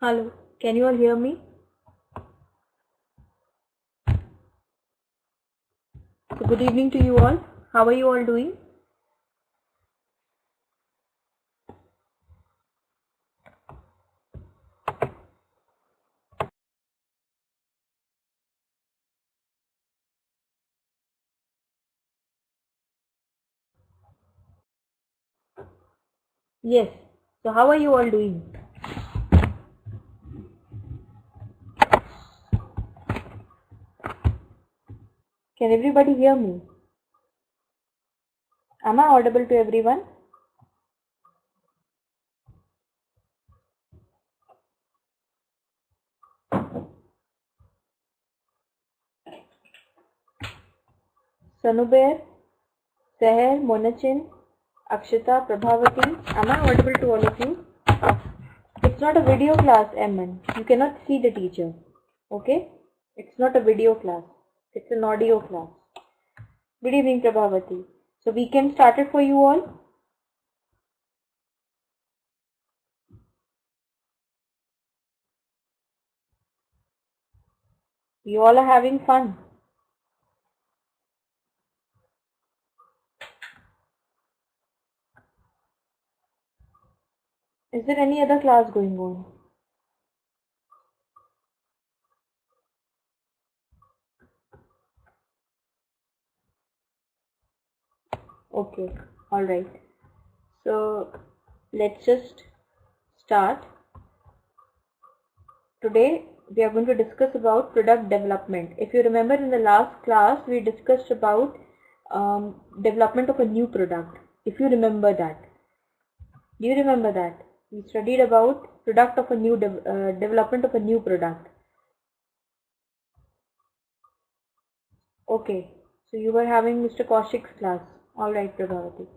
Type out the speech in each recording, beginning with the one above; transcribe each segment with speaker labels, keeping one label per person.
Speaker 1: Hello, can you all hear me? So good evening to you all. How are you all doing? Yes. So how are you all doing? Can everybody hear me? Am I audible to everyone? Sanuber, Seher, Monachin, Akshita, Prabhavati. Am I audible to all of you? It's not a video class, Eman. You cannot see the teacher. Okay? It's not a video class. It's an audio class. Good evening, Prabhavati. So weekend started for you all? You all are having fun. Is there any other class going on? Okay, alright. So let's just start. Today we are going to discuss about product development. If you remember, in the last class we discussed about development of a new product. If you remember that. Do you remember that? We studied about development of a new product. Okay, so you were having Mr. Kaushik's class. Alright, Prabhavati.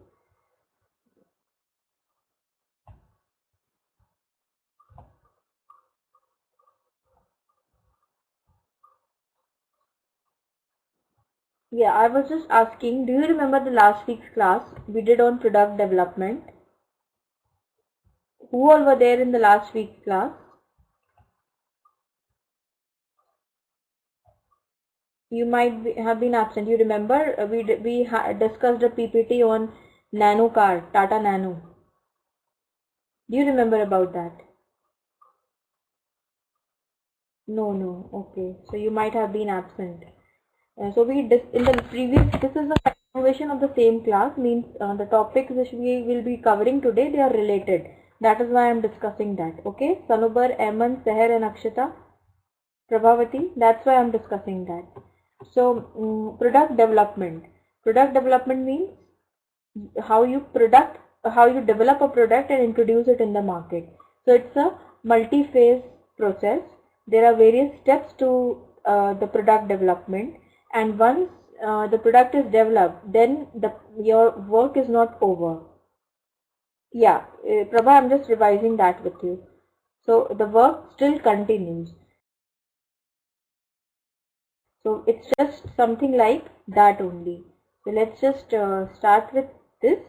Speaker 1: Yeah, I was just asking, do you remember the last week's class we did on product development? Who all were there in the last week's class? You might have been absent. You remember we discussed a PPT on Nano car, Tata Nano. Do you remember about that? No. Okay, so you might have been absent. So in the previous, this is a continuation of the same class. Means the topics which we will be covering today, they are related. That is why I am discussing that. Okay, Sanubar, Eman, Seher, and Akshita, Prabhavati. That's why I am discussing that. So product development. Product development means how you develop a product and introduce it in the market. So it's a multi-phase process. There are various steps to the product development, and once the product is developed, then your work is not over. Yeah, Prabha, I'm just revising that with you. So the work still continues. So it's just something like that only. So let's just start with this.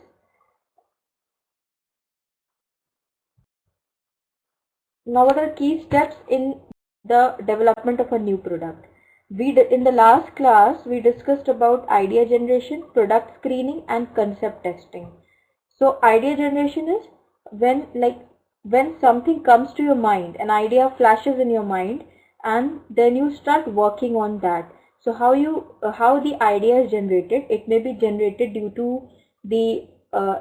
Speaker 1: Now, what are key steps in the development of a new product? In the last class, we discussed about idea generation, product screening, and concept testing. So idea generation is when something comes to your mind, an idea flashes in your mind, and then you start working on that. So how the idea is generated? It may be generated due to the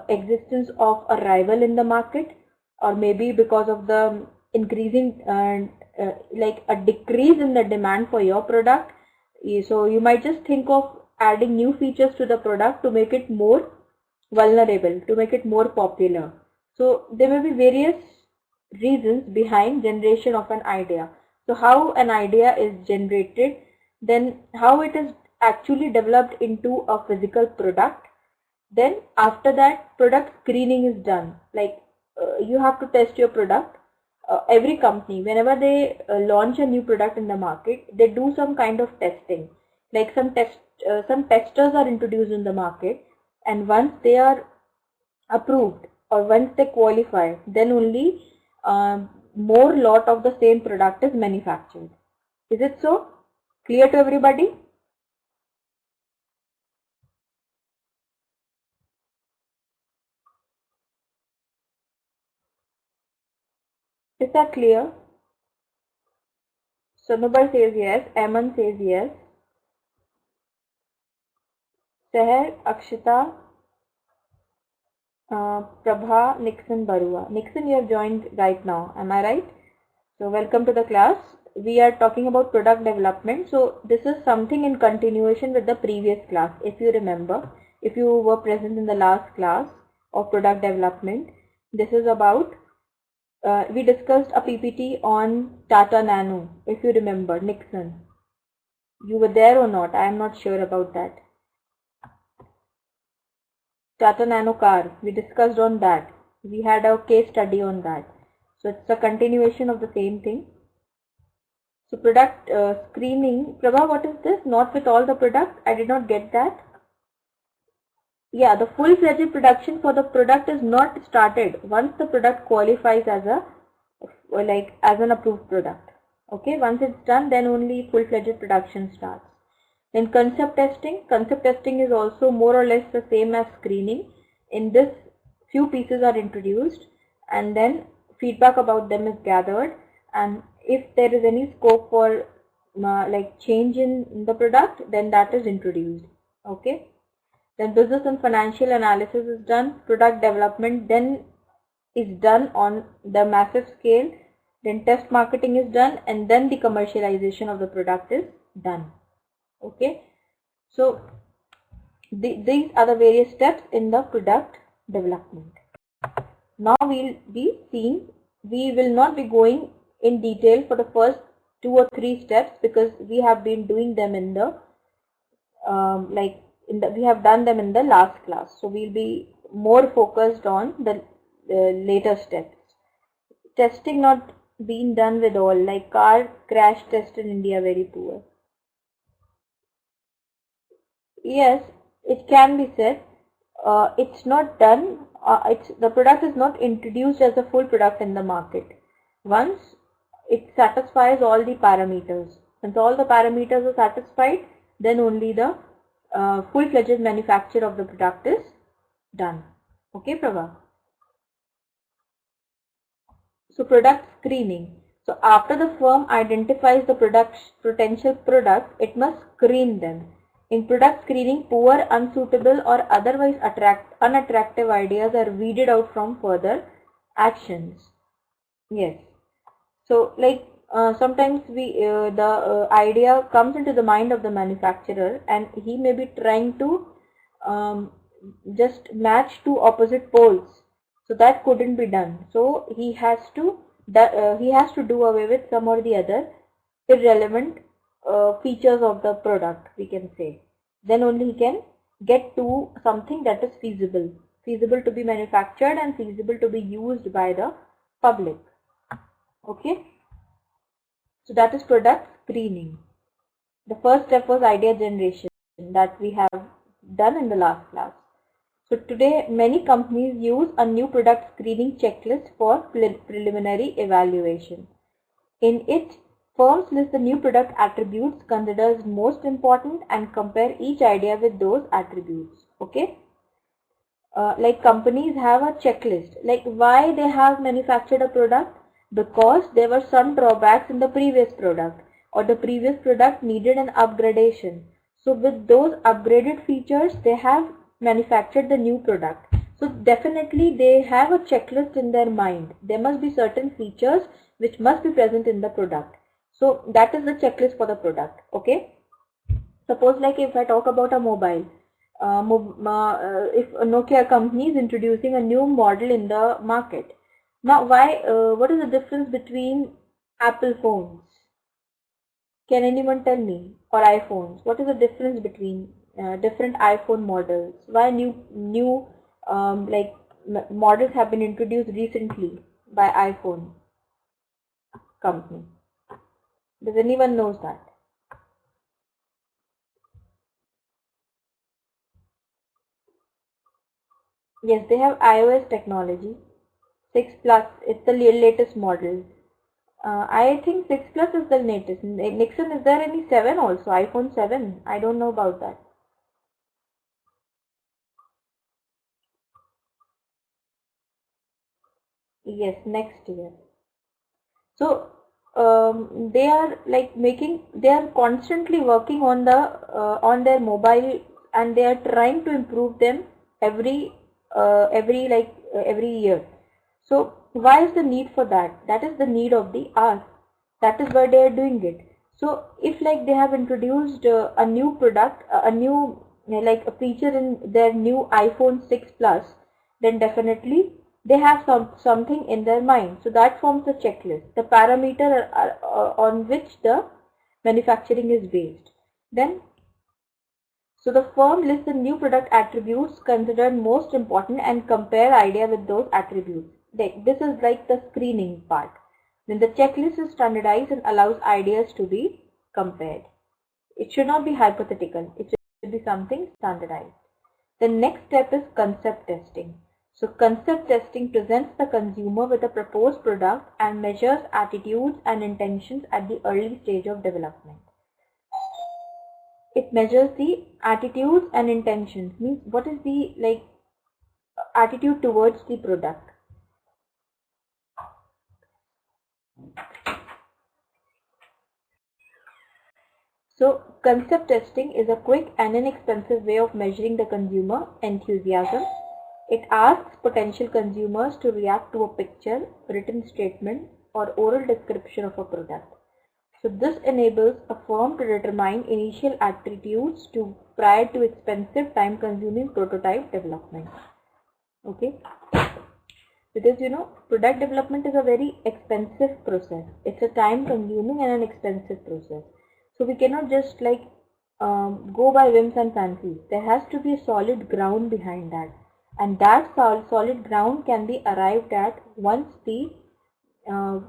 Speaker 1: existence of a rival in the market, or maybe because of the increasing like a decrease in the demand for your product. So you might just think of adding new features to the product to make it more vulnerable, to make it more popular. So there may be various reasons behind generation of an idea. So how an idea is generated, then how it is actually developed into a physical product. Then after that, product screening is done. Like you have to test your product. Every company, whenever they launch a new product in the market, they do some kind of testing. Like some testers are introduced in the market, and once they are approved or once they qualify, then only more lot of the same product is manufactured. Is it so? Clear to everybody? Is that clear? Sonobal says yes. Aman says yes. Seher, Akshita, Prabha, Nixon, Barua. Nixon, you have joined right now. Am I right? So welcome to the class. We are talking about product development. So this is something in continuation with the previous class. If you remember, if you were present in the last class of product development, this is about, we discussed a PPT on Tata Nano. If you remember, Nixon. You were there or not? I am not sure about that. Tata Nano car, we discussed on that. We had a case study on that. So it's a continuation of the same thing. So product screening. Prabha, what is this? Not with all the product? I did not get that. Yeah, the full-fledged production for the product is not started once the product qualifies as a as an approved product. Okay, once it's done, then only full-fledged production starts. Then concept testing. Concept testing is also more or less the same as screening. In this, few pieces are introduced and then feedback about them is gathered, and if there is any scope for like change in the product, then that is introduced. Okay. Then business and financial analysis is done. Product development then is done on the massive scale. Then test marketing is done, and then the commercialization of the product is done. Okay, so these are the various steps in the product development. Now we'll be seeing, we will not be going in detail for the first 2 or 3 steps because we have been doing them in the we have done them in the last class. So we'll be more focused on the later steps. Testing not being done with all, like car crash test in India very poor. Yes, it can be said. It's not done. The product is not introduced as a full product in the market. Once it satisfies all the parameters, once all the parameters are satisfied, then only the full-fledged manufacture of the product is done. Okay, Prabha. So product screening. So after the firm identifies the potential product, it must screen them. In product screening, poor, unsuitable or otherwise unattractive ideas are weeded out from further actions. Yes. So like sometimes the idea comes into the mind of the manufacturer and he may be trying to just match 2 opposite poles. So that couldn't be done. So he has to do away with some or the other irrelevant features of the product, we can say. Then only he can get to something that is feasible to be manufactured and feasible to be used by the public. Okay. So that is product screening. The first step was idea generation that we have done in the last class. So today many companies use a new product screening checklist for preliminary evaluation. In it, firms list the new product attributes considered as most important and compare each idea with those attributes. Okay. Like companies have a checklist. Like why they have manufactured a product? Because there were some drawbacks in the previous product or the previous product needed an upgradation. So with those upgraded features, they have manufactured the new product. So definitely they have a checklist in their mind. There must be certain features which must be present in the product. So that is the checklist for the product. Okay. Suppose like if I talk about a mobile, if Nokia company is introducing a new model in the market, Now, what is the difference between Apple phones? Can anyone tell me? Or iPhones? What is the difference between different iPhone models? Why new like models have been introduced recently by iPhone company? Does anyone knows that? Yes, they have iOS technology. 6 Plus, it's the latest model. I think 6 Plus is the latest. Nixon, is there any 7 also? iPhone 7? I don't know about that. Yes, next year. So they are like they are constantly working on on their mobile, and they are trying to improve them every year. So why is the need for that? That is the need of the hour. That is why they are doing it. So if like they have introduced a new product, a new like a feature in their new iPhone 6 Plus, then definitely they have something in their mind. So that forms the checklist, the parameter on which the manufacturing is based. Then, so the firm lists the new product attributes considered most important and compare idea with those attributes. This is like the screening part. Then the checklist is standardized and allows ideas to be compared. It should not be hypothetical. It should be something standardized. The next step is concept testing. So concept testing presents the consumer with a proposed product and measures attitudes and intentions at the early stage of development. It measures the attitudes and intentions, means what is the attitude towards the product. So concept testing is a quick and inexpensive way of measuring the consumer enthusiasm. It asks potential consumers to react to a picture, written statement, or oral description of a product. So this enables a firm to determine initial attitudes prior to expensive time-consuming prototype development. Okay, because product development is a very expensive process. It's a time-consuming and an expensive process. So we cannot just go by whims and fancies. There has to be a solid ground behind that, and that solid ground can be arrived at once the uh,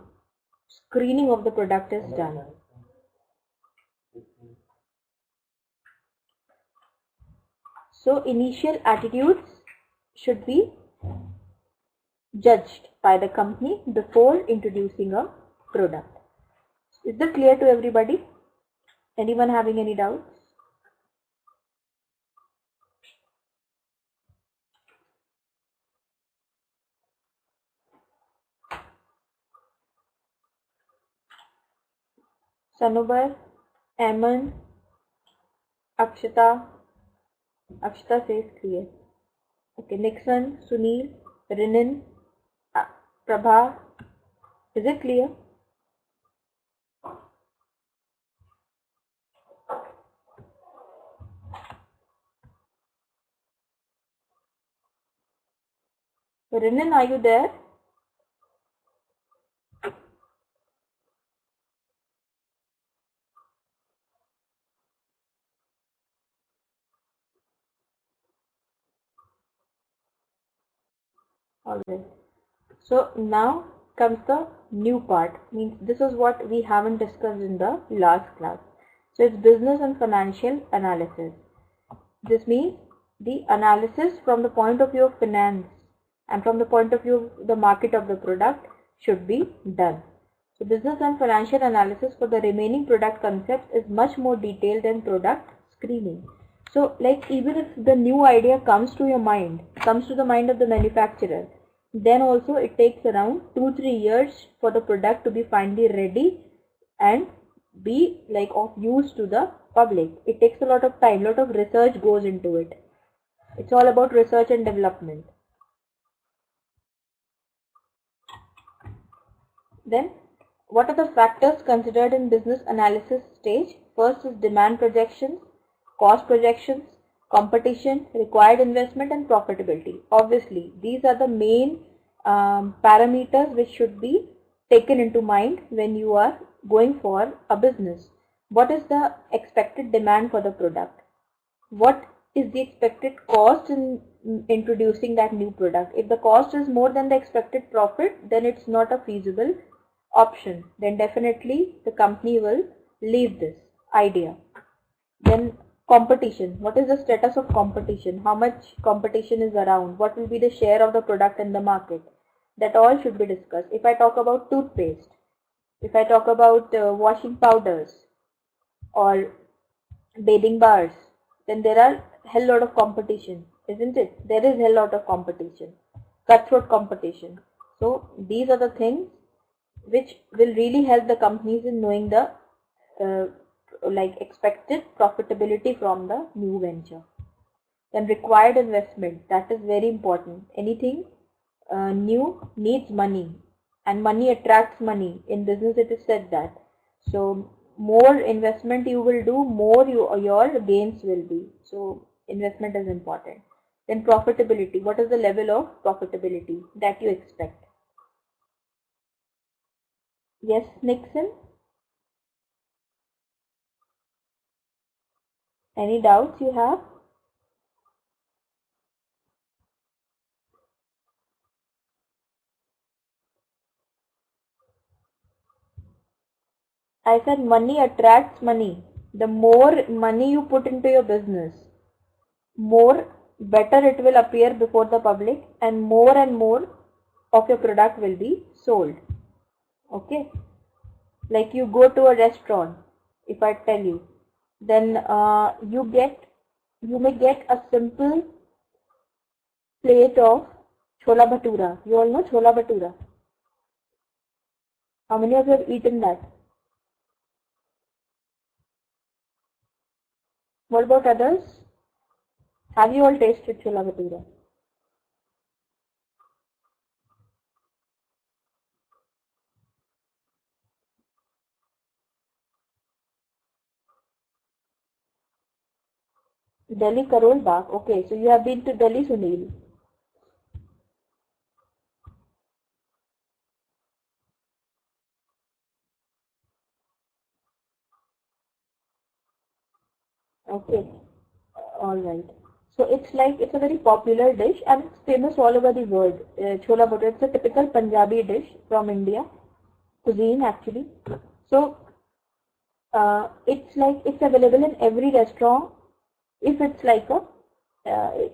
Speaker 1: screening of the product is done. So initial attitudes should be judged by the company before introducing a product. Is that clear to everybody? Anyone having any doubts? Sanobar, Aman, Akshita. Akshita says clear. Okay, Nixon, Sunil, Rinin, Prabha. Is it clear? Rinin, are you there? Alright. So now comes the new part. Means this is what we haven't discussed in the last class. So it's business and financial analysis. This means the analysis from the point of view of finance and from the point of view of the market of the product should be done. So business and financial analysis for the remaining product concepts is much more detailed than product screening. So like even if the new idea comes to your mind, comes to the mind of the manufacturer, then also it takes around 2-3 years for the product to be finally ready and be of use to the public. It takes a lot of time, lot of research goes into it. It's all about research and development. Then what are the factors considered in business analysis stage? First is demand projections, cost projections, competition, required investment and profitability. Obviously these are the main parameters which should be taken into mind when you are going for a business. What is the expected demand for the product? What is the expected cost in introducing that new product? If the cost is more than the expected profit, then it's not a feasible option. Then definitely the company will leave this idea. Then competition. What is the status of competition? How much competition is around? What will be the share of the product in the market? That all should be discussed. If I talk about toothpaste, if I talk about washing powders or bathing bars, then there are hell lot of competition, isn't it? There is hell lot of competition, cutthroat competition. So these are the things which will really help the companies in knowing the like expected profitability from the new venture. Then required investment, that is very important. Anything new needs money, and money attracts money. In business it is said that. So more investment you will do, more your gains will be. So investment is important. Then profitability, what is the level of profitability that you expect? Yes, Nixon? Any doubts you have? I said money attracts money. The more money you put into your business, more better it will appear before the public, and more of your product will be sold. Okay, like you go to a restaurant, if I tell you, then you may get a simple plate of chola bhatura. You all know chola bhatura. How many of you have eaten that? What about others? Have you all tasted chola bhatura? Delhi Karol Bagh. Okay, so you have been to Delhi, Sunil. Okay, all right. So it's a very popular dish and it's famous all over the world. Chola bhatura. It's a typical Punjabi dish from India cuisine actually. So it's available in every restaurant if it's like a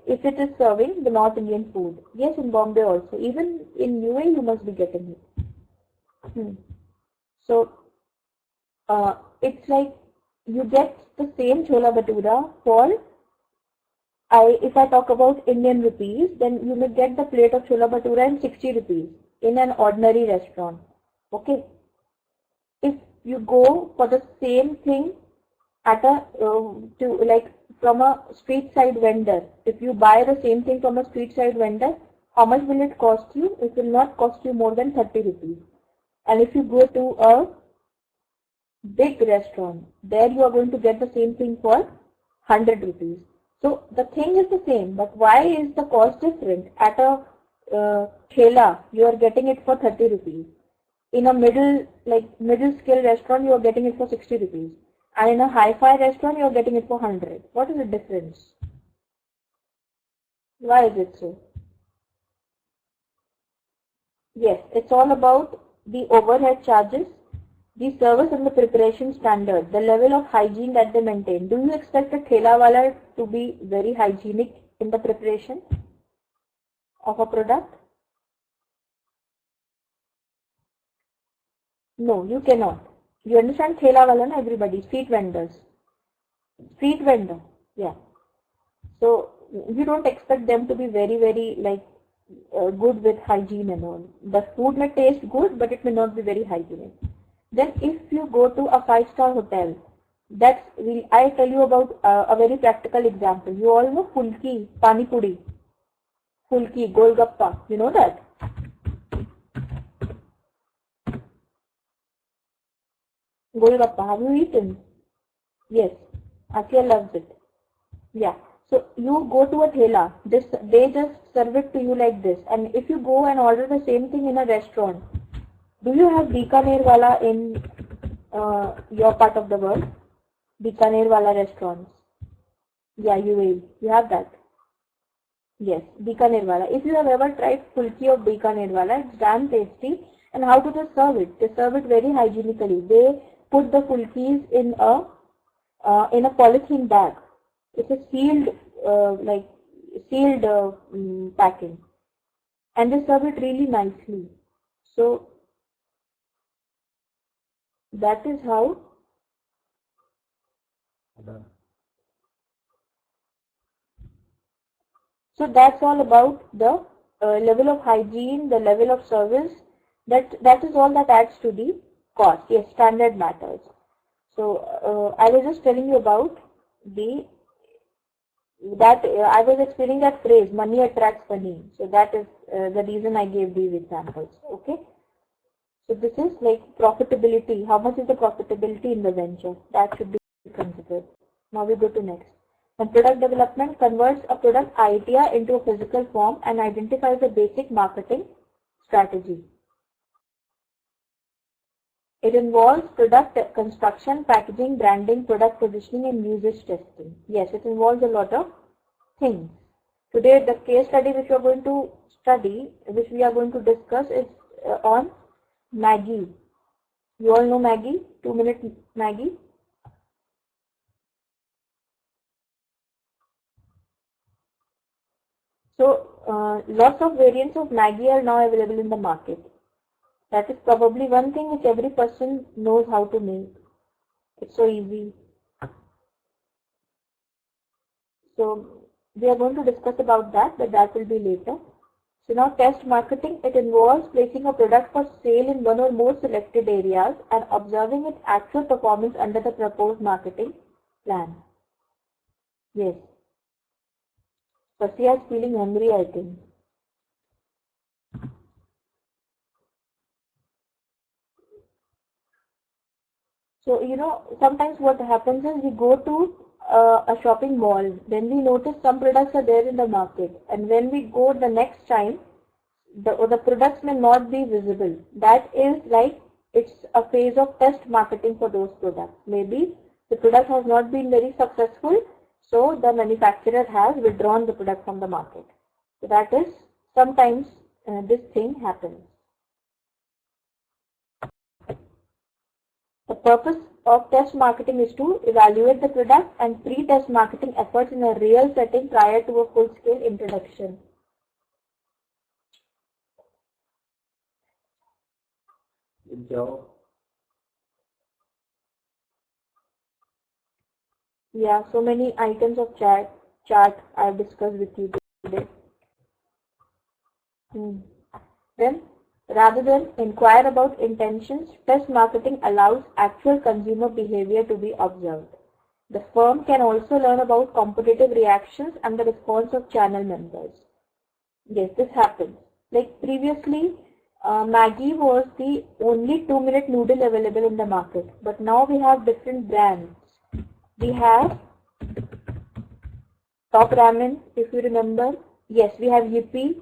Speaker 1: if it is serving the North Indian food. Yes, in Bombay also. Even in UAE you must be getting it. Hmm. So it's like you get the same chola bhatura for if I talk about Indian rupees, then you may get the plate of chola bhatura in 60 rupees in an ordinary restaurant. Okay. If you go for the same thing at a to like from a street side vendor, if you buy the same thing from a street side vendor, how much will it cost you? It will not cost you more than 30 rupees. And if you go to a big restaurant, there you are going to get the same thing for 100 rupees. So the thing is the same, but why is the cost different? At a thela, you are getting it for 30 rupees. In a middle scale restaurant, you are getting it for 60 rupees. And in a hi-fi restaurant, you are getting it for 100. What is the difference? Why is it so? Yes, it's all about the overhead charges, the service and the preparation standard, the level of hygiene that they maintain. Do you expect a thela wala to be very hygienic in the preparation of a product? No, you cannot. You understand thela wala na everybody, street vendors. Street vendor, yeah. So you don't expect them to be very like good with hygiene and all. The food may taste good, but it may not be very hygienic. Then if you go to a 5-star hotel, I tell you about a very practical example. You all know fulki, pani puri, fulki, golgappa. You know that? Golgappa, have you eaten? Yes, Akia loves it. Yeah. So you go to a thela, they just serve it to you like this. And if you go and order the same thing in a restaurant, do you have Bikaner wala in your part of the world? Bikaner wala restaurants. Yeah, you will. You have that. Yes, Bikaner wala. If you have ever tried fulki of Bikaner wala, it's damn tasty. And how do they serve it? They serve it very hygienically. They put the fulkis in a polythene bag. It's a sealed sealed packing, and they serve it really nicely. So that is how. So that's all about the level of hygiene, the level of service. That is all that adds to the cost. Yes, standard matters. So I was just telling you about the I was explaining that phrase, money attracts money. So that is the reason I gave these examples. Okay. So this is like profitability. How much is the profitability in the venture? That should be considered. Now we go to next. When product development converts a product idea into a physical form and identifies a basic marketing strategy. It involves product construction, packaging, branding, product positioning, and usage testing. Yes, it involves a lot of things. Today, the case study which we are going to study, which we are going to discuss, is on Maggie. You all know Maggie? 2-minute Maggie. So, lots of variants of Maggie are now available in the market. That is probably one thing which every person knows how to make. It's so easy. So we are going to discuss about that, but that will be later. So now test marketing, it involves placing a product for sale in one or more selected areas and observing its actual performance under the proposed marketing plan. Yes. Sasya is feeling hungry, I think. So, sometimes what happens is we go to a shopping mall, then we notice some products are there in the market, and when we go the next time, the products may not be visible. That is like it's a phase of test marketing for those products. Maybe the product has not been very successful, so the manufacturer has withdrawn the product from the market. So that is sometimes this thing happens. The purpose of test marketing is to evaluate the product and pre-test marketing efforts in a real setting prior to a full-scale introduction. Yeah, so many items of chart I have discussed with you today. Then, rather than inquire about intentions, test marketing allows actual consumer behavior to be observed. The firm can also learn about competitive reactions and the response of channel members. Yes, this happens. Like previously, Maggi was the only 2-minute noodle available in the market, but now we have different brands. We have Top Ramen, if you remember. Yes, we have Yippee.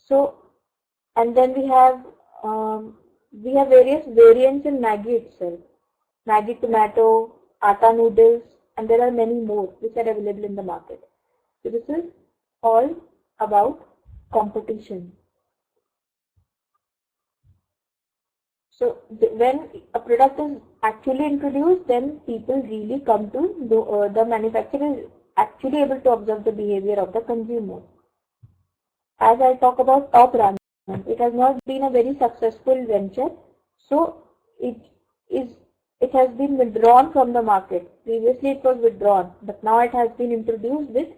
Speaker 1: So, and then we have various variants in Maggi itself. Maggi tomato, atta noodles, and there are many more which are available in the market. So this is all about competition. So when a product is actually introduced, then people really come to the manufacturer is actually able to observe the behavior of the consumer. As I talk about Top Ramen, it has not been a very successful venture, so it has been withdrawn from the market. Previously it was withdrawn, but now it has been introduced with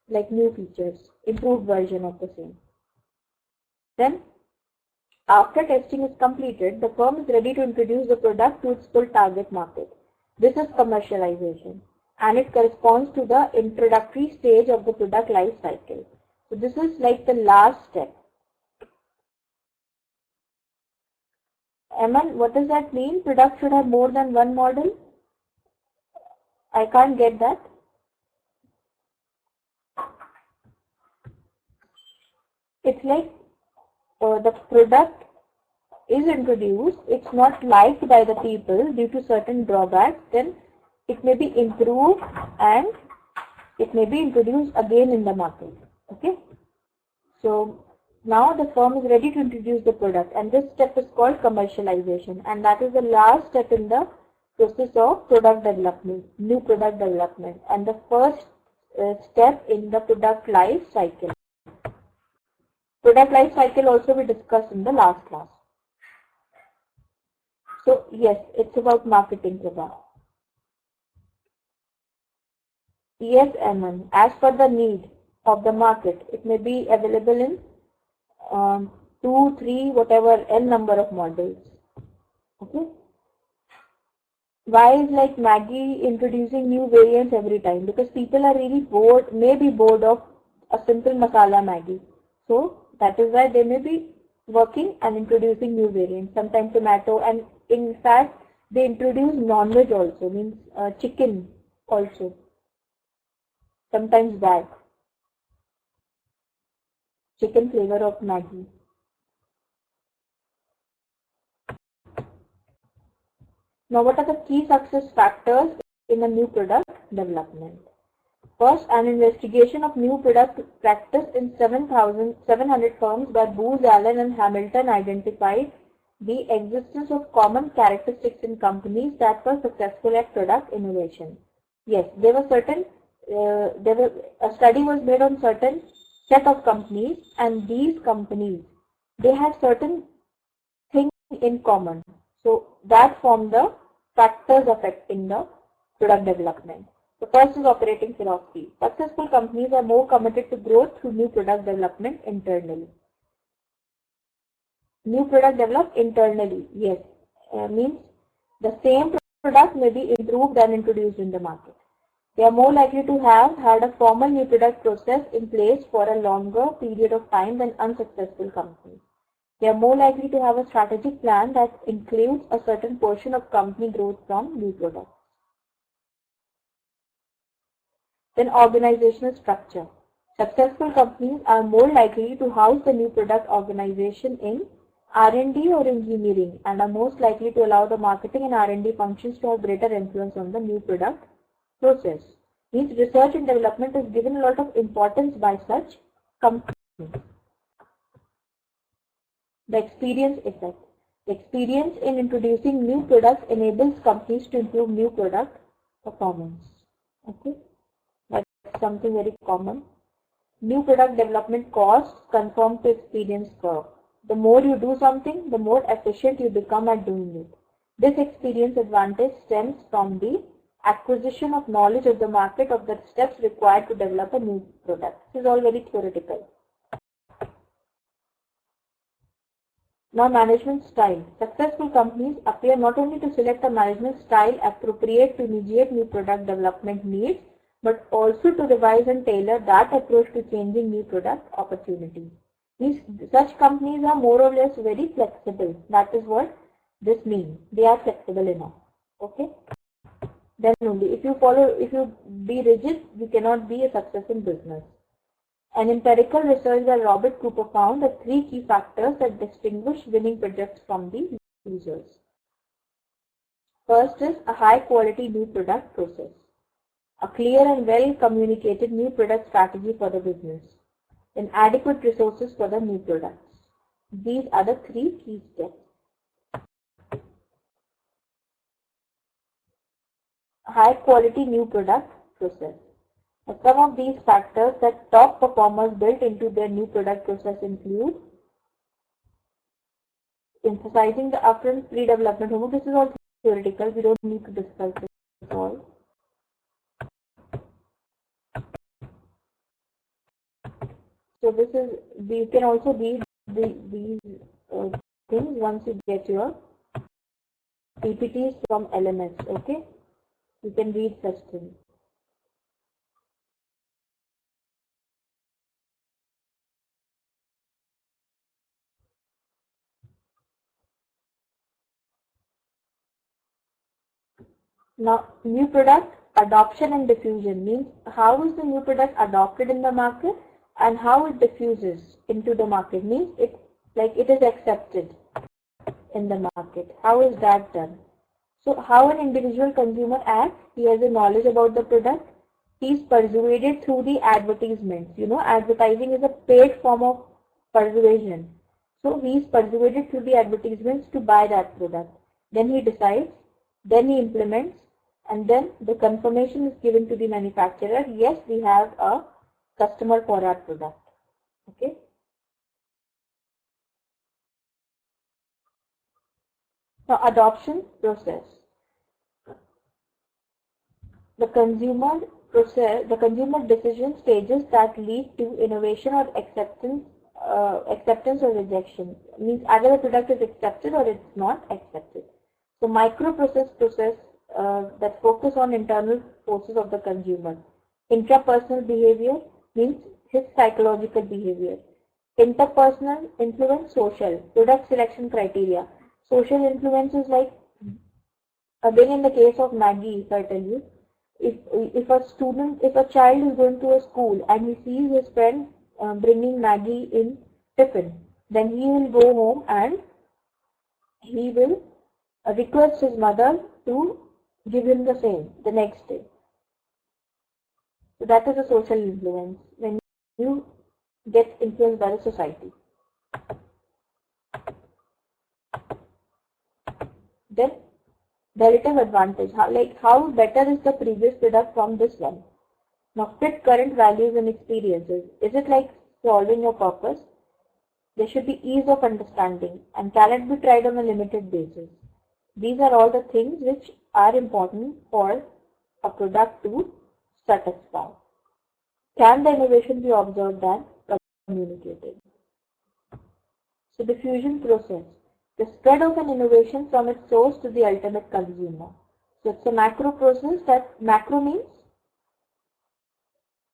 Speaker 1: like new features, improved version of the same. Then after testing is completed, the firm is ready to introduce the product to its full target market. This is commercialization, and it corresponds to the introductory stage of the product life cycle. So this is like the last step. Eman, what does that mean? Product should have more than one model? I can't get that. It's like the product is introduced, it's not liked by the people due to certain drawbacks, then it may be improved and it may be introduced again in the market. Okay. So now the firm is ready to introduce the product, and this step is called commercialization, and that is the last step in the process of product development, new product development, and the first step in the product life cycle. Product life cycle also we discussed in the last class. So yes, it's about marketing, Prabha. Yes, Aman. As per the need of the market, it may be available in 2, 3, whatever n number of models. Okay. Why is like Maggie introducing new variants every time? Because people are really bored, may be bored of a simple masala Maggie. So that is why they may be working and introducing new variants, sometimes tomato, and in fact they introduce non-veg also, means chicken also, sometimes that chicken flavor of Maggie. Now what are the key success factors in a new product development? First, an investigation of new product practice in 700 firms by Booz Allen and Hamilton identified the existence of common characteristics in companies that were successful at product innovation. Yes, there were certain, a study was made on certain set of companies, and these companies, they had certain things in common. So that formed the factors affecting the product development. The first is operating philosophy. Successful companies are more committed to growth through new product development internally. New product developed internally, yes, means the same product may be improved and introduced in the market. They are more likely to have had a formal new product process in place for a longer period of time than unsuccessful companies. They are more likely to have a strategic plan that includes a certain portion of company growth from new products. Then organizational structure. Successful companies are more likely to house the new product organization in R&D or engineering, and are most likely to allow the marketing and R&D functions to have greater influence on the new product process. Means research and development is given a lot of importance by such companies. The experience effect. The experience in introducing new products enables companies to improve new product performance. Okay, that's something very common. New product development costs conform to experience curve. The more you do something, the more efficient you become at doing it. This experience advantage stems from the acquisition of knowledge of the market, of the steps required to develop a new product. This is all very theoretical. Now, management style. Successful companies appear not only to select a management style appropriate to immediate new product development needs, but also to revise and tailor that approach to changing new product opportunities. Such companies are more or less very flexible. That is what this means. They are flexible enough. Okay. Then only if you be rigid, you cannot be a success in business. An empirical research by Robert Cooper found the 3 key factors that distinguish winning projects from the losers. First is a high quality new product process. A clear and well communicated new product strategy for the business. And adequate resources for the new products. These are the 3 key steps. High quality new product process. Some of these factors that top performers built into their new product process include emphasizing the upfront pre-development homework. This is all theoretical. We don't need to discuss this all. So this is, you can also read these things once you get your PPTs from LMS. Okay, you can read such things. Now, new product adoption and diffusion means how is the new product adopted in the market and how it diffuses into the market means it is accepted in the market. How is that done? So how an individual consumer acts, he has a knowledge about the product, he is persuaded through the advertisements. Advertising is a paid form of persuasion. So he is persuaded through the advertisements to buy that product. Then he decides, then he implements, and then the confirmation is given to the manufacturer, yes, we have a customer for our product. Okay. Now, adoption process. The consumer decision stages that lead to innovation or acceptance or rejection. Means either the product is accepted or it's not accepted. So microprocess that focus on internal forces of the consumer. Intrapersonal behavior means his psychological behavior. Interpersonal influence, social. Product selection criteria. Social influences like, again in the case of Maggie, if I tell you, if a child is going to a school and he sees his friend bringing Maggie in tiffin, then he will go home and he will request his mother to give him the same the next day. So that is a social influence when you get influenced by the society. Then relative advantage, how better is the previous product from this one? Now fit current values and experiences. Is it like solving your purpose? There should be ease of understanding and cannot be tried on a limited basis. These are all the things which are important for a product to satisfy. Can the innovation be observed and communicated? So diffusion process. The spread of an innovation from its source to the ultimate consumer. So it's a macro process. That macro means,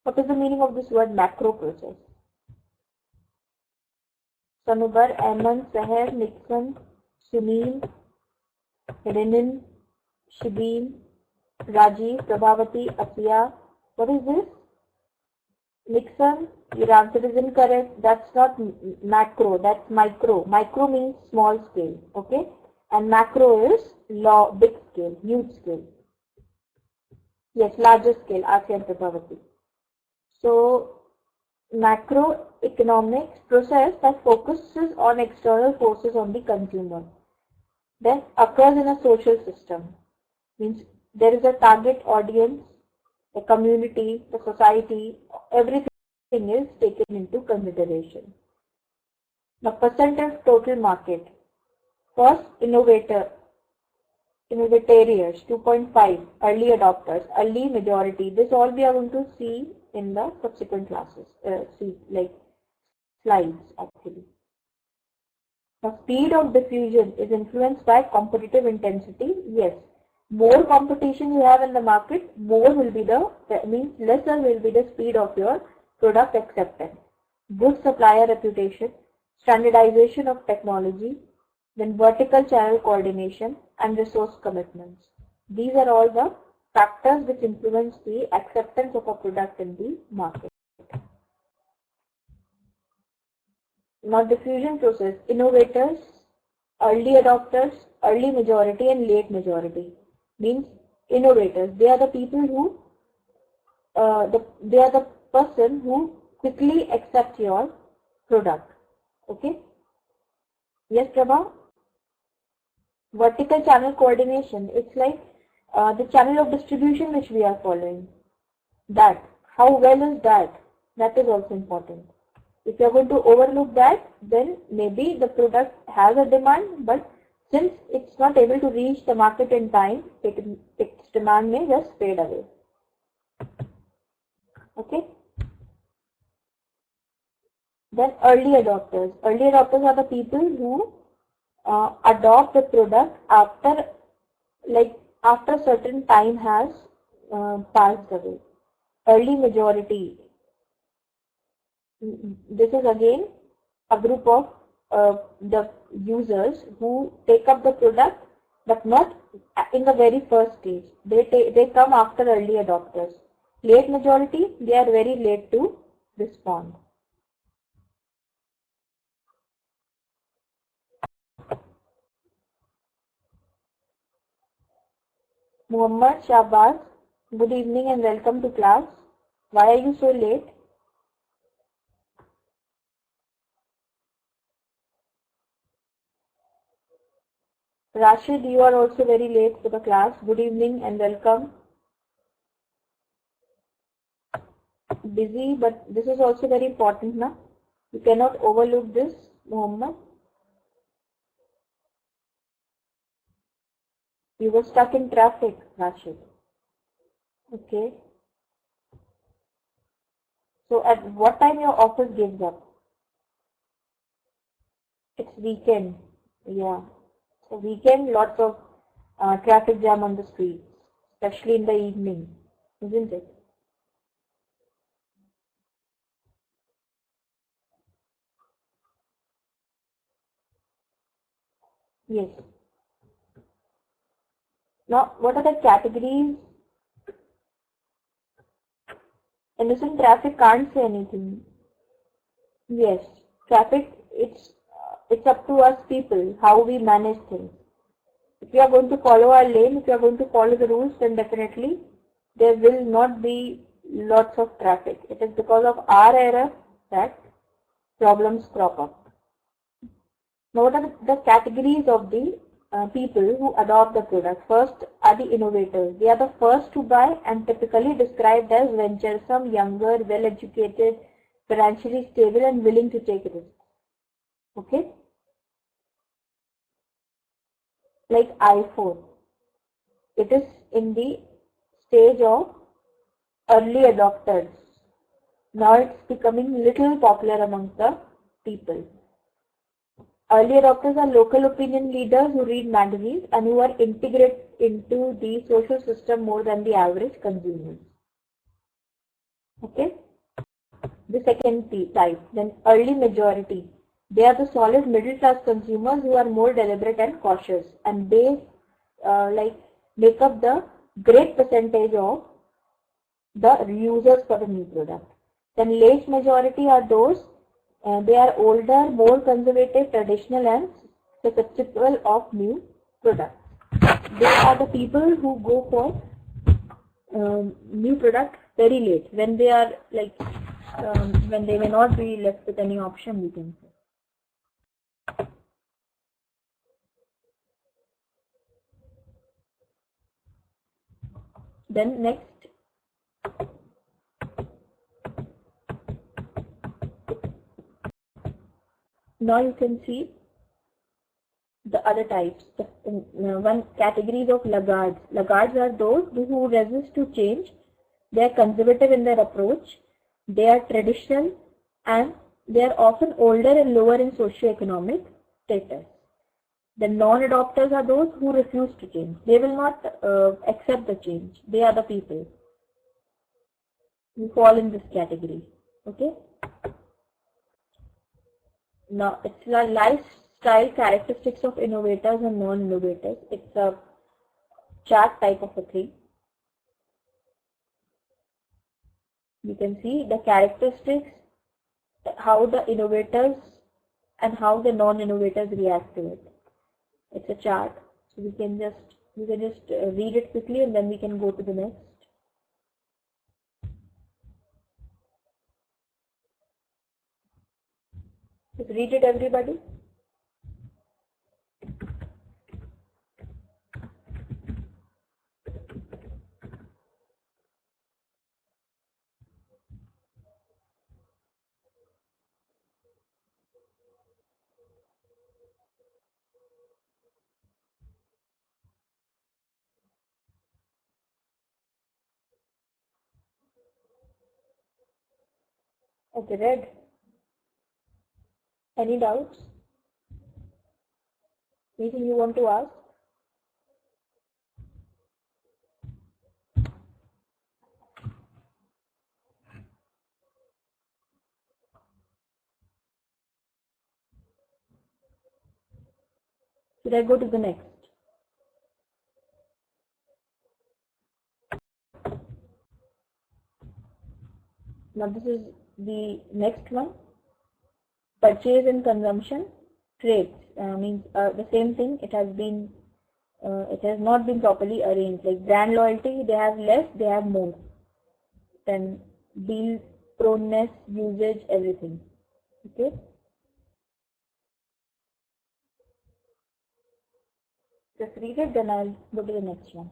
Speaker 1: what is the meaning of this word macro process? Sanubar, Ahmed, Seher, Nixon, Sunil, Renin, Shibeen, Rajiv, Prabhavati, Asiya. What is this? Nixon, your answer is incorrect. That's not macro, that's micro. Micro means small scale, okay? And macro is big scale, huge scale. Yes, larger scale, Asiya and Prabhavati. So, macroeconomics process that focuses on external forces on the consumer. Then occurs in a social system. Means there is a target audience, the community, the society, everything is taken into consideration. The percent of total market. First, innovators, 2.5, early adopters, early majority. This all we are going to see in the subsequent classes, slides actually. The speed of diffusion is influenced by competitive intensity. Yes, more competition you have in the market, lesser will be the speed of your product acceptance. Good supplier reputation, standardization of technology, then vertical channel coordination and resource commitments. These are all the factors which influence the acceptance of a product in the market. Now diffusion process, innovators, early adopters, early majority and late majority. Means innovators, they are the people who, they are the person who quickly accept your product. Okay? Yes, Prabha? Vertical channel coordination, it's like the channel of distribution which we are following. That, how well is that? That is also important. If you are going to overlook that, then maybe the product has a demand, but since it's not able to reach the market in time, its demand may just fade away. Okay? Then early adopters. Early adopters are the people who adopt the product after certain time has passed away. Early majority. This is again a group of the users who take up the product, but not in the very first stage. They come after early adopters. Late majority, they are very late to respond. Muhammad Shahbaz, good evening and welcome to class. Why are you so late? Rashid, you are also very late to the class. Good evening and welcome. Busy, but this is also very important now. You cannot overlook this, Muhammad. You were stuck in traffic, Rashid. Okay. So at what time your office gives up? It's weekend. Yeah. So weekend, lots of traffic jam on the streets, especially in the evening, isn't it? Yes. Now, what are the categories? Innocent traffic can't say anything. Yes, traffic. It's up to us people how we manage things. If you are going to follow our lane, if you are going to follow the rules, then definitely there will not be lots of traffic. It is because of our error that problems crop up. Now, what are the categories of the people who adopt the product? First are the innovators. They are the first to buy and typically described as venturesome, younger, well-educated, financially stable and willing to take risks. Okay? Like iPhone. It is in the stage of early adopters. Now it's becoming little popular among the people. Early adopters are local opinion leaders who read magazines and who are integrated into the social system more than the average consumers. Okay? The second type, then early majority. They are the solid middle class consumers who are more deliberate and cautious, and they make up the great percentage of the users for the new product. Then late majority are those, they are older, more conservative, traditional and susceptible of new products. They are the people who go for new product very late, when they are when they may not be left with any option, we can say. Then next, now you can see the other types. The one categories of laggards. Laggards are those who resist to change. They are conservative in their approach. They are traditional and they are often older and lower in socio-economic status. The non-adopters are those who refuse to change. They will not accept the change. They are the people who fall in this category. Okay. Now, it's the lifestyle characteristics of innovators and non-innovators. It's a chart type of a thing. You can see the characteristics, how the innovators and how the non-innovators react to it. It's a chart, so you can just read it quickly and then we can go to the next. Just read it, everybody. Okay, read. Any doubts? Anything you want to ask? Should I go to the next? Now this is the next one. Purchase and consumption traits means the same thing. It has been it has not been properly arranged. Like brand loyalty, they have less, they have more. Then deal proneness, usage, everything. Okay. Just read it, then I'll go to the next one.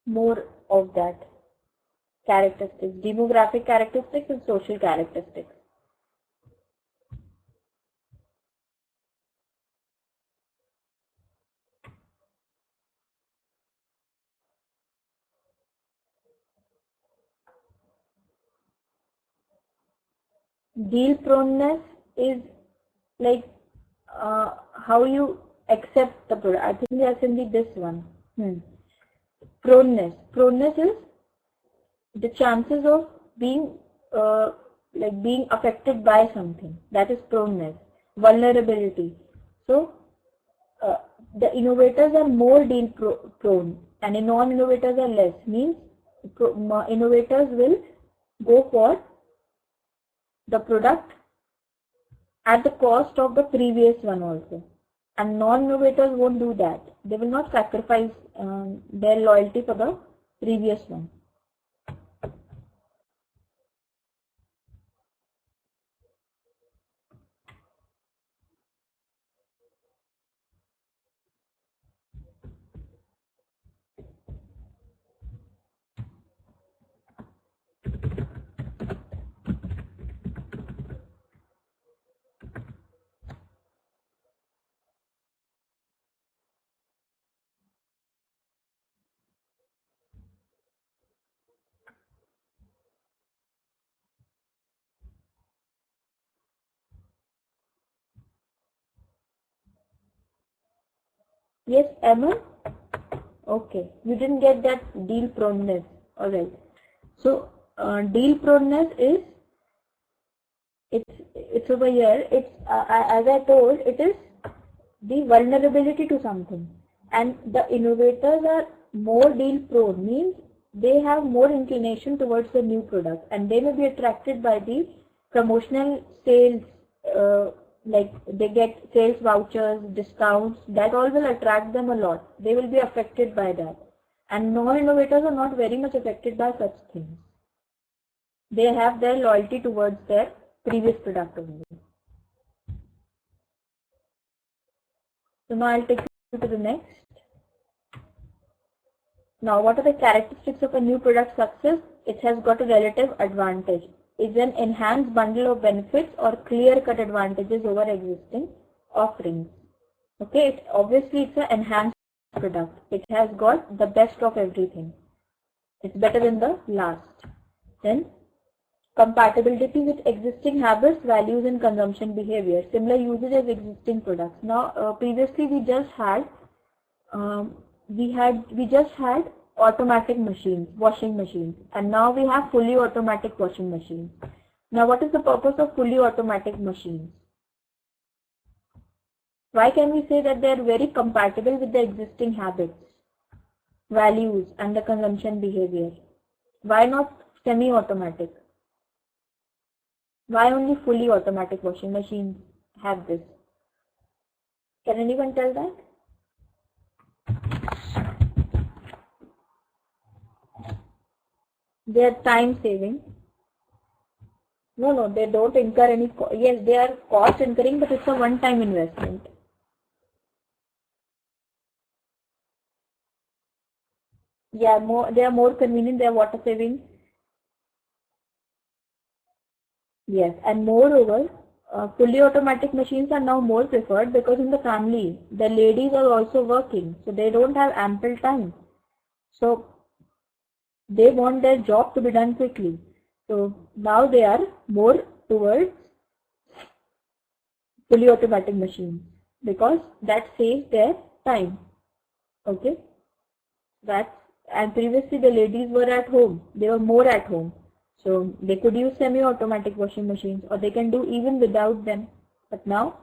Speaker 1: More of that characteristics, demographic characteristics and social characteristics. Deal proneness is like how you accept the product. I think that's in this one. Proneness. Proneness is the chances of being being affected by something. That is proneness. Vulnerability. So the innovators are more deal prone and non-innovators are less. Means innovators will go for the product at the cost of the previous one also, and non-innovators won't do that. They will not sacrifice their loyalty for the previous one. Yes, Emma? Okay, you didn't get that deal proneness. Alright. So, deal proneness is, it's over here, it's, as I told, it is the vulnerability to something. And the innovators are more deal prone, means they have more inclination towards the new product and they may be attracted by the promotional sales, like they get sales vouchers, discounts, that all will attract them a lot. They will be affected by that. And non-innovators are not very much affected by such things. They have their loyalty towards their previous product only. So now I'll take you to the next. Now, what are the characteristics of a new product success? It has got a relative advantage. It's an enhanced bundle of benefits or clear-cut advantages over existing offerings. Okay, obviously it's an enhanced product. It has got the best of everything. It's better than the last. Then, compatibility with existing habits, values, and consumption behavior. Similar usage as existing products. Now, previously we just had automatic machines, washing machines, and now we have fully automatic washing machines. Now, what is the purpose of fully automatic machines? Why can we say that they are very compatible with the existing habits, values, and the consumption behavior? Why not semi-automatic? Why only fully automatic washing machines have this? Can anyone tell that? They are time saving. No, they don't incur any. Yes, they are cost incurring, but it's a one-time investment. Yeah, they are more convenient. They are water saving. Yes, and moreover, fully automatic machines are now more preferred because in the family, the ladies are also working, so they don't have ample time. So they want their job to be done quickly. So now they are more towards fully automatic machines because that saves their time. Okay, and previously the ladies were at home. They were more at home. So they could use semi-automatic washing machines, or they can do even without them. But now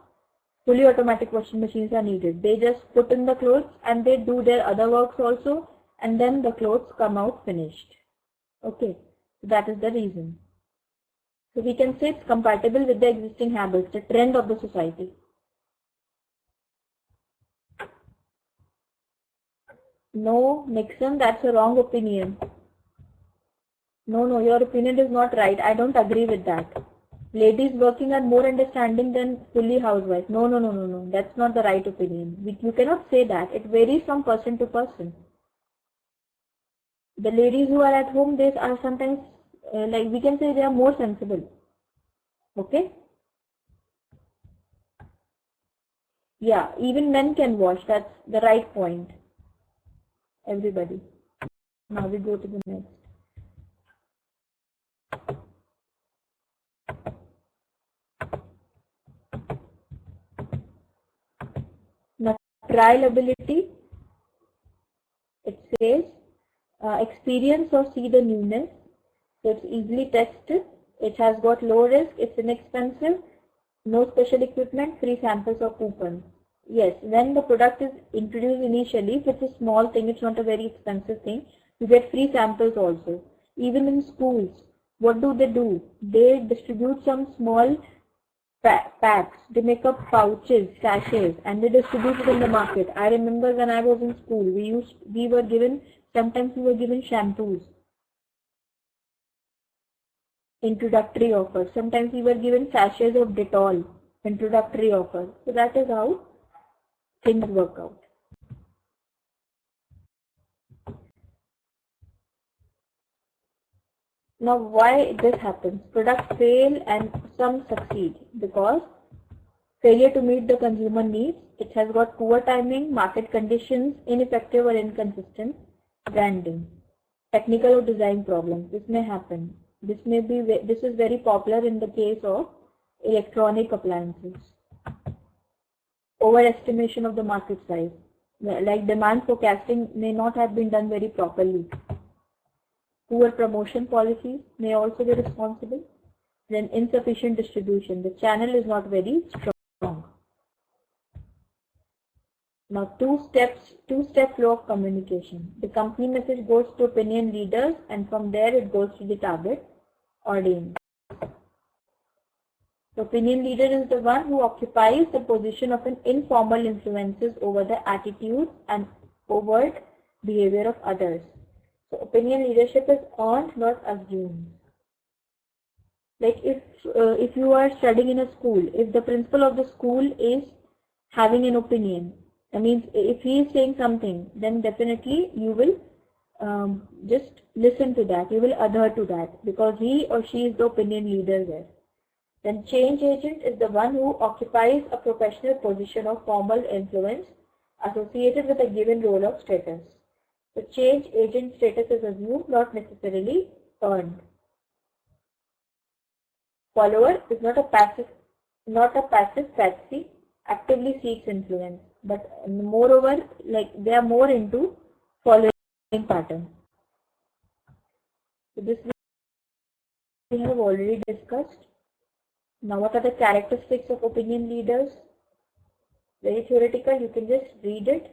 Speaker 1: fully automatic washing machines are needed. They just put in the clothes and they do their other works also, and then the clothes come out finished. Okay, so that is the reason. So we can say it's compatible with the existing habits, the trend of the society. No, Nixon, that's a wrong opinion. No, your opinion is not right. I don't agree with that. Ladies working are more understanding than fully housewives. No. That's not the right opinion. You cannot say that. It varies from person to person. The ladies who are at home, they are sometimes, like we can say, they are more sensible. Okay? Yeah, even men can wash. That's the right point. Everybody. Now we go to the next. Now, trial ability. It says experience or see the newness. So it's easily tested. It has got low risk. It's inexpensive. No special equipment. Free samples or coupons. Yes, when the product is introduced initially, if it's a small thing, it's not a very expensive thing, you get free samples also. Even in schools, what do? They distribute some small packs. They make up pouches, sachets, and they distribute it in the market. I remember when I was in school, sometimes we were given shampoos. Introductory offer. Sometimes we were given sachets of Dettol. Introductory offer. So that is how things work out. Now why this happens? Products fail and some succeed because failure to meet the consumer needs, it has got poor timing, market conditions, ineffective or inconsistent branding, technical or design problems. This may happen. This is very popular in the case of electronic appliances. Overestimation of the market size, like demand forecasting may not have been done very properly. Poor promotion policies may also be responsible. Then insufficient distribution. The channel is not very strong. Now two-step flow of communication. The company message goes to opinion leaders and from there it goes to the target audience. The opinion leader is the one who occupies the position of an informal influences over the attitudes and overt behavior of others. So opinion leadership is earned, not assumed. Like if you are studying in a school, if the principal of the school is having an opinion, that means if he is saying something, then definitely you will just listen to that, you will adhere to that because he or she is the opinion leader there. Then change agent is the one who occupies a professional position of formal influence associated with a given role of status. The change agent status is assumed, not necessarily earned. Follower is not a passive patsy, actively seeks influence, but moreover, like they are more into following pattern. So this we have already discussed. Now what are the characteristics of opinion leaders? Very theoretical, you can just read it.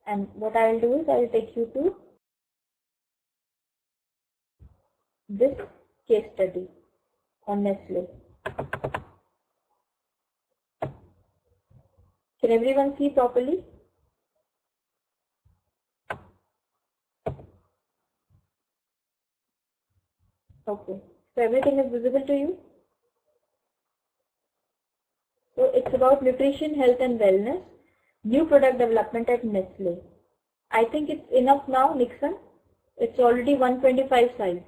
Speaker 1: And what I will do is I will take you to this case study on Nestle. Can everyone see properly? Okay, so everything is visible to you? So it's about nutrition, health and wellness, new product development at Nestle. I think it's enough now, Nixon. It's already 125 size.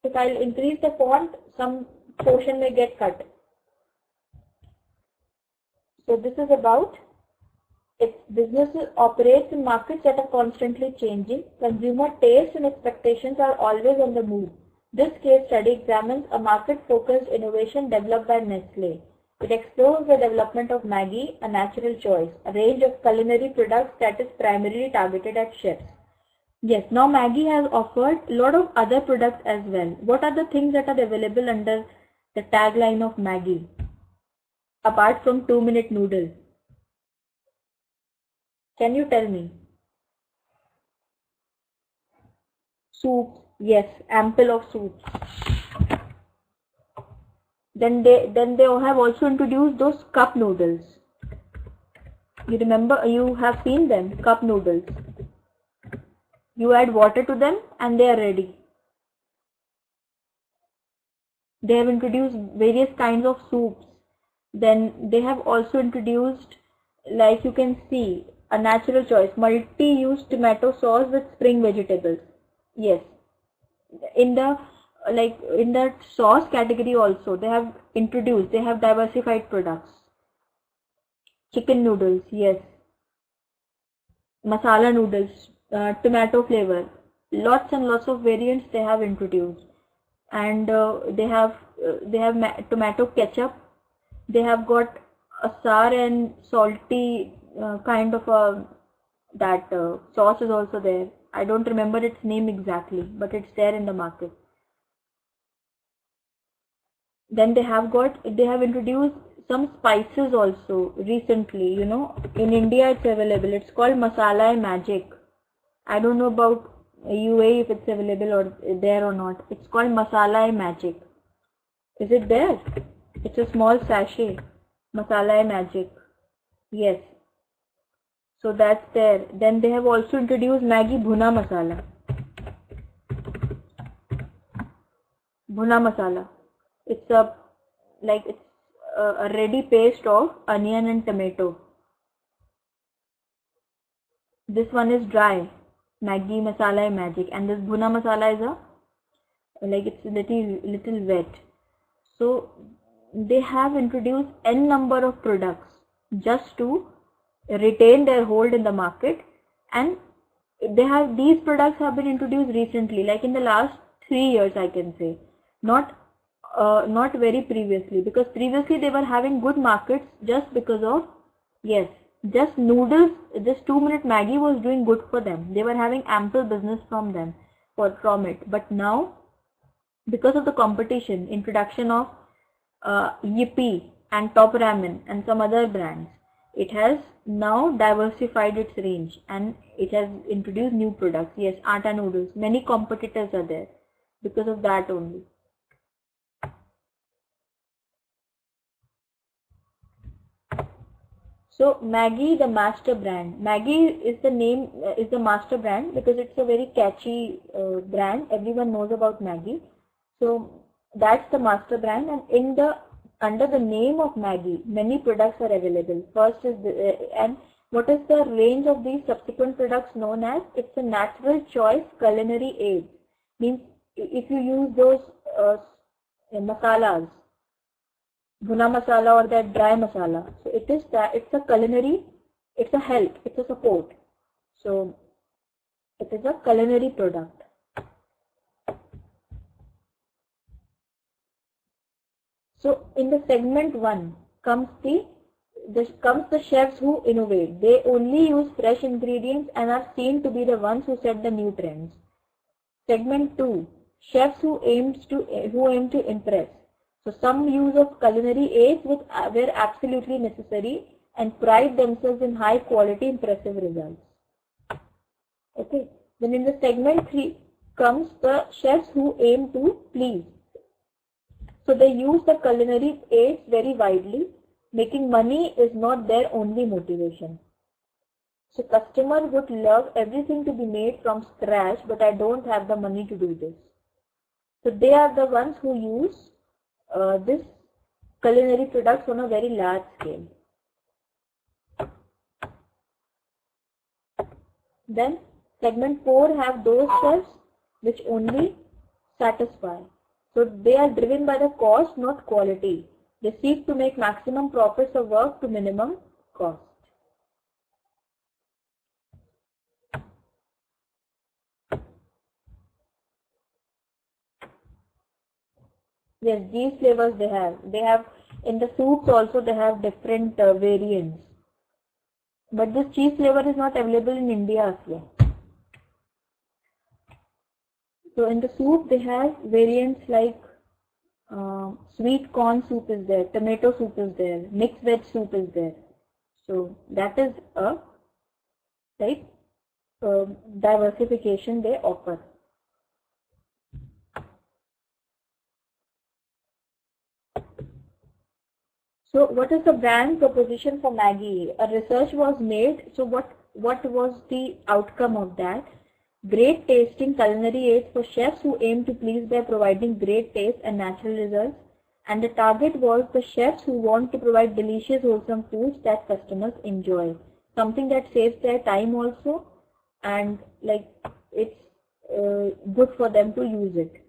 Speaker 1: If I'll increase the font, some portion may get cut. So this is about its business operates in markets that are constantly changing. Consumer tastes and expectations are always on the move. This case study examines a market-focused innovation developed by Nestle. It explores the development of Maggi, a natural choice, a range of culinary products that is primarily targeted at chefs. Yes, now Maggi has offered a lot of other products as well. What are the things that are available under the tagline of Maggi, apart from 2-minute noodle? Can you tell me? Soups, yes, ample of soups. Then they have also introduced those cup noodles. You remember, you have seen them, cup noodles. You add water to them and they are ready. They have introduced various kinds of soups. Then they have also introduced, like you can see, a natural choice, multi-use tomato sauce with spring vegetables. Yes, in the in that sauce category also they have diversified products. Chicken noodles, yes, masala noodles, tomato flavor, lots and lots of variants they have introduced. And they have tomato ketchup. They have got a sour and salty kind of a that sauce is also there. I don't remember its name exactly, but it's there in the market. Then they have introduced some spices also recently. In India it's available. It's called masala magic. I don't know about UAE if it's available or there or not. It's called masala magic. Is it there? It's a small sachet. Masala magic. Yes. So that's there. Then they have also introduced Maggi Bhuna Masala. Bhuna Masala. It's a ready paste of onion and tomato. This one is dry. Maggi Masala Magic. And this Bhuna Masala is it's little wet. So they have introduced n number of products just to retain their hold in the market, and these products have been introduced recently, like in the last 3 years, I can say, not very previously, because previously they were having good markets just because of, yes, just noodles. This 2-minute Maggi was doing good for them. They were having ample business from it. But now, because of the competition, introduction of Yippee and Top Ramen and some other brands, it has now diversified its range and it has introduced new products. Yes, atta noodles. Many competitors are there because of that only. So Maggi, the master brand. Maggi is the name, is the master brand because it's a very catchy brand. Everyone knows about Maggi. So that's the master brand, and under the name of Maggi, many products are available. First is and what is the range of these subsequent products known as? It's a natural choice culinary aid. Means if you use those masalas, bhuna masala or that dry masala, so it's a culinary, it's a help, it's a support. So it is a culinary product. So in the segment 1 comes the chefs who innovate. They only use fresh ingredients and are seen to be the ones who set the new trends. Segment 2, chefs who aim to impress. So some use of culinary aids were absolutely necessary and pride themselves in high quality impressive results. Okay. Then in the segment 3 comes the chefs who aim to please. So they use the culinary aids very widely. Making money is not their only motivation. So customer would love everything to be made from scratch, but I don't have the money to do this. So they are the ones who use this culinary products on a very large scale. Then segment 4 have those chefs which only satisfy. So they are driven by the cost, not quality. They seek to make maximum profits of work to minimum cost. Yes, these flavors they have. They have in the soups also they have different variants. But this cheese flavor is not available in India as well. So in the soup they have variants like sweet corn soup is there, tomato soup is there, mixed veg soup is there. So that is a right diversification they offer. So what is the brand proposition for Maggie? A research was made. So what was the outcome of that? Great tasting culinary aids for chefs who aim to please by providing great taste and natural results. And the target was the chefs who want to provide delicious, wholesome foods that customers enjoy. Something that saves their time also, and like it's good for them to use it.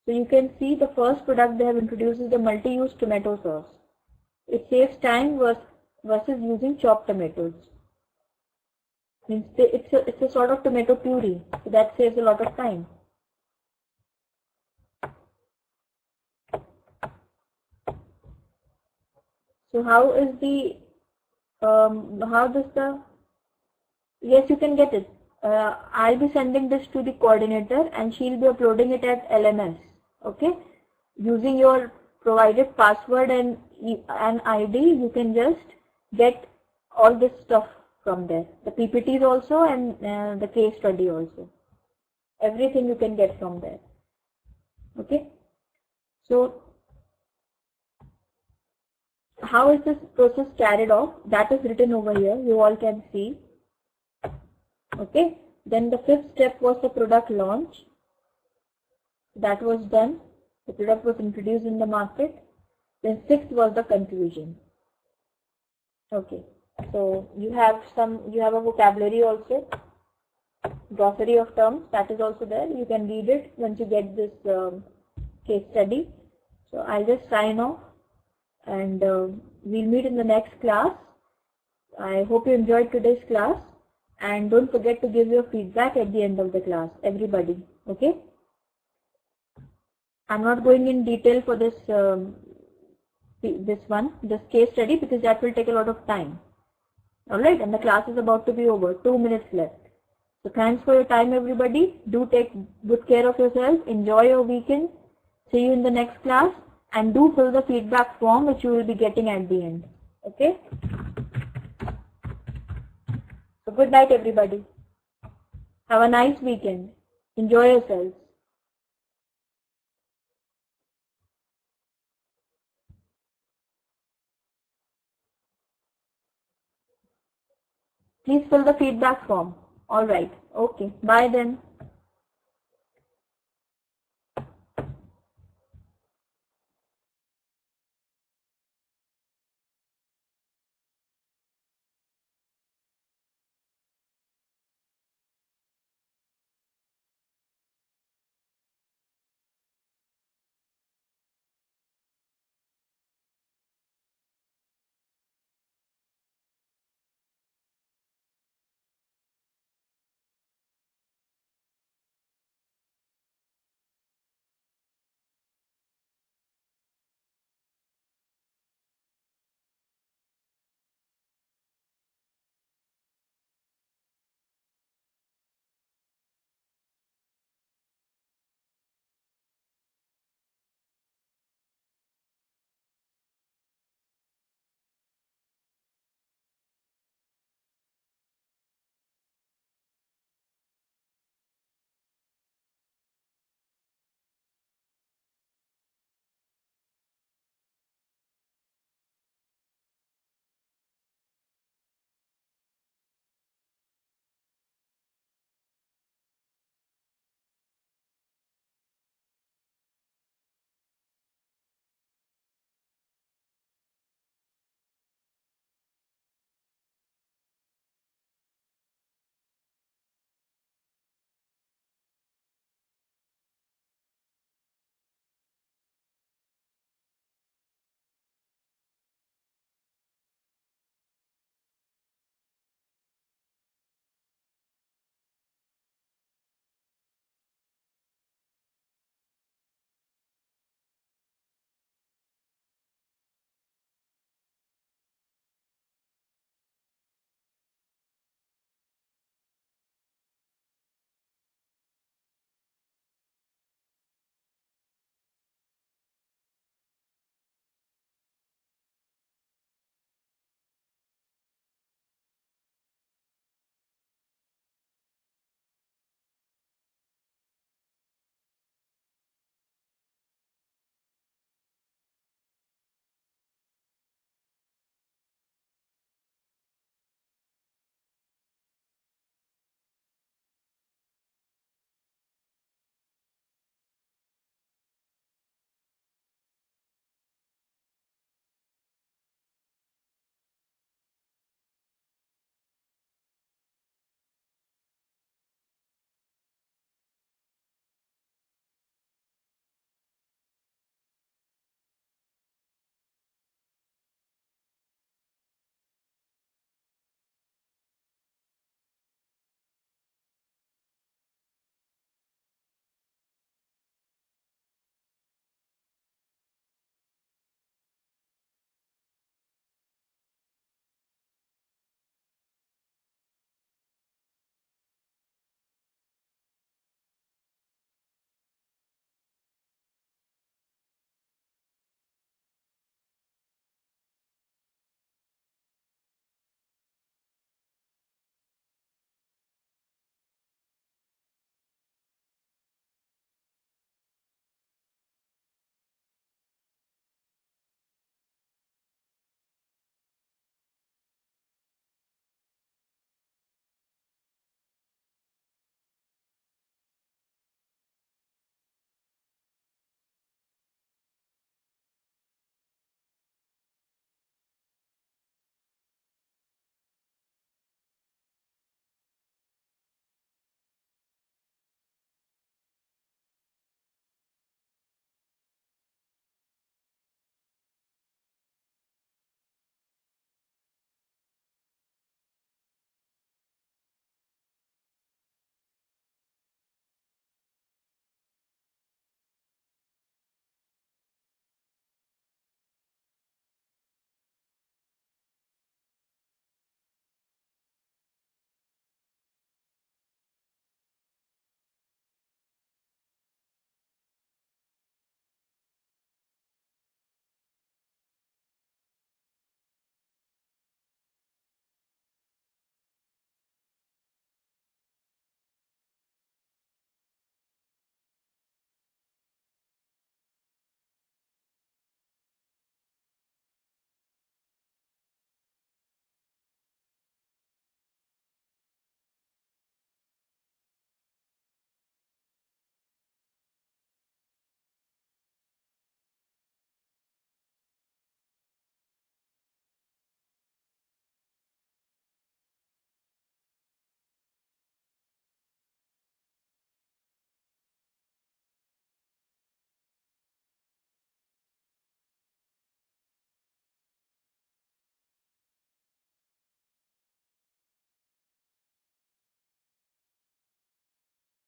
Speaker 1: So you can see the first product they have introduced is the multi-use tomato sauce. It saves time versus using chopped tomatoes. Means it's a sort of tomato puree, so that saves a lot of time. So how is the how does the yes, you can get it. I'll be sending this to the coordinator and she'll be uploading it at LMS. Okay, using your provided password and an ID, you can just get all this stuff from there. The PPTs also and the case study also. Everything you can get from there. Okay, so how is this process carried out? That is written over here. You all can see. Okay, then the fifth step was the product launch. That was done. The product was introduced in the market. Then sixth was the conclusion. Okay, so you have a vocabulary also, glossary of terms, that is also there. You can read it once you get this case study. So I'll just sign off and we'll meet in the next class. I hope you enjoyed today's class, and don't forget to give your feedback at the end of the class, everybody. Okay, I'm not going in detail for this this case study, because that will take a lot of time. Alright, and the class is about to be over. 2 minutes left. So thanks for your time, everybody. Do take good care of yourself. Enjoy your weekend. See you in the next class, and do fill the feedback form which you will be getting at the end. Okay? So good night, everybody. Have a nice weekend. Enjoy yourselves. Please fill the feedback form. Alright. Okay. Bye then.